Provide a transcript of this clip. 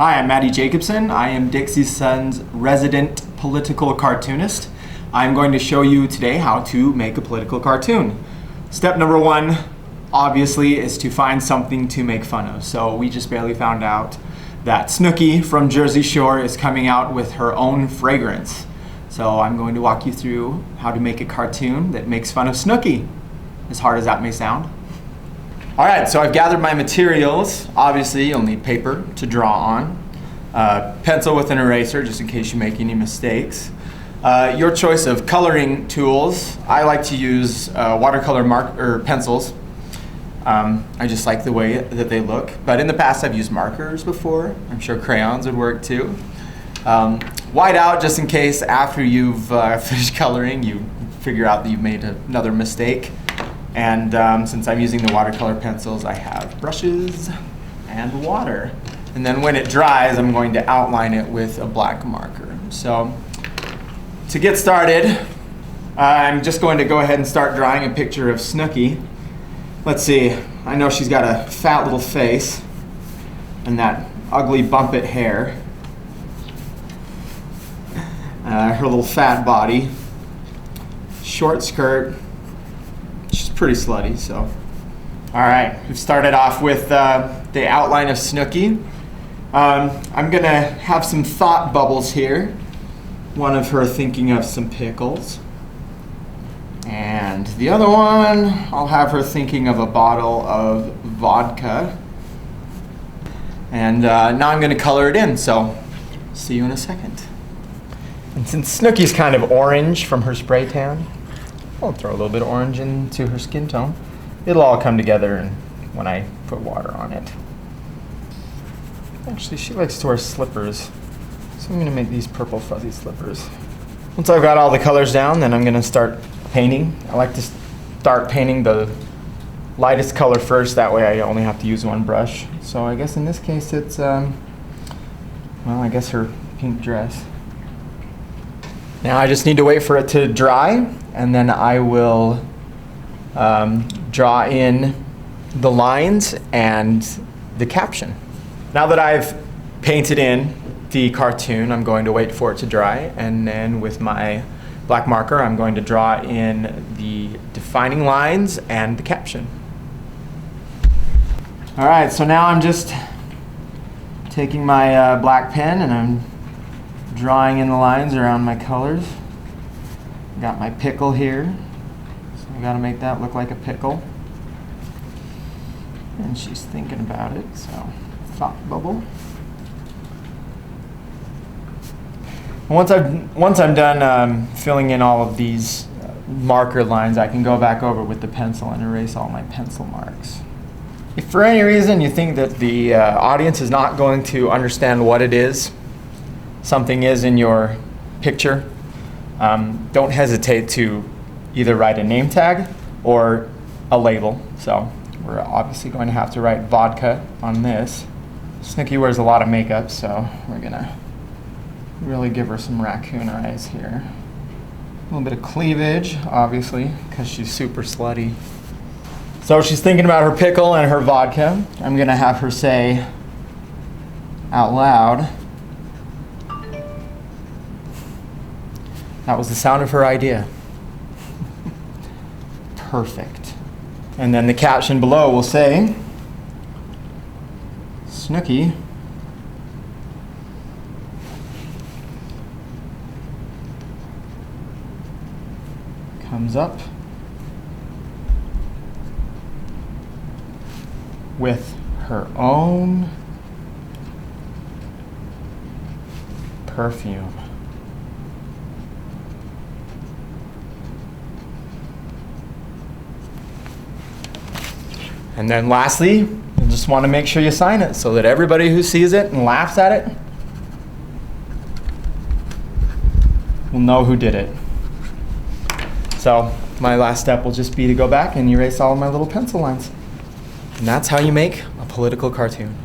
Hi, I'm Maddie Jacobson. I am Dixie Sun's resident political cartoonist. I'm going to show you today how to make a political cartoon. Step number one, obviously, is to find something to make fun of. So we just barely found out that Snooki from Jersey Shore is coming out with her own fragrance. So I'm going to walk you through how to make a cartoon that makes fun of Snooki, as hard as that may sound. All right, so I've gathered my materials. Obviously, you'll need paper to draw on, pencil with an eraser, just in case you make any mistakes. Your choice of coloring tools. I like to use watercolor pencils. I just like the way that they look. But in the past, I've used markers before. I'm sure crayons would work too. White out, just in case after you've finished coloring, you figure out that you've made another mistake. And since I'm using the watercolor pencils, I have brushes and water. And then when it dries, I'm going to outline it with a black marker. So to get started, I'm just going to go ahead and start drawing a picture of Snooki. Let's see, I know she's got a fat little face and that ugly bumpet hair. Her little fat body, short skirt. She's pretty slutty, so. All right, we've started off with the outline of Snooki. I'm gonna have some thought bubbles here. One of her thinking of some pickles. And the other one, I'll have her thinking of a bottle of vodka. And now I'm gonna color it in, so see you in a second. And since Snooki's kind of orange from her spray tan, I'll throw a little bit of orange into her skin tone. It'll all come together when I put water on it. Actually, she likes to wear slippers, so I'm gonna make these purple fuzzy slippers. Once I've got all the colors down, then I'm gonna start painting. I like to start painting the lightest color first, that way I only have to use one brush. So I guess in this case it's, well, I guess her pink dress. Now I just need to wait for it to dry, and then I will draw in the lines and the caption. Now that I've painted in the cartoon, I'm going to wait for it to dry, and then with my black marker, I'm going to draw in the defining lines and the caption. All right, so now I'm just taking my black pen and I'm drawing in the lines around my colors. Got my pickle here, so I gotta make that look like a pickle. And she's thinking about it, so thought bubble. Once I'm done filling in all of these marker lines, I can go back over with the pencil and erase all my pencil marks. If for any reason you think that the audience is not going to understand what it is, something is in your picture, don't hesitate to either write a name tag or a label. So we're obviously going to have to write vodka on this. Snooki wears a lot of makeup, so we're gonna really give her some raccoon eyes here. A little bit of cleavage, obviously, because she's super slutty. So she's thinking about her pickle and her vodka. I'm gonna have her say out loud, that was the sound of her idea. Perfect. And then the caption below will say, Snooki comes up with her own perfume. And then lastly, you just want to make sure you sign it so that everybody who sees it and laughs at it will know who did it. So my last step will just be to go back and erase all of my little pencil lines. And that's how you make a political cartoon.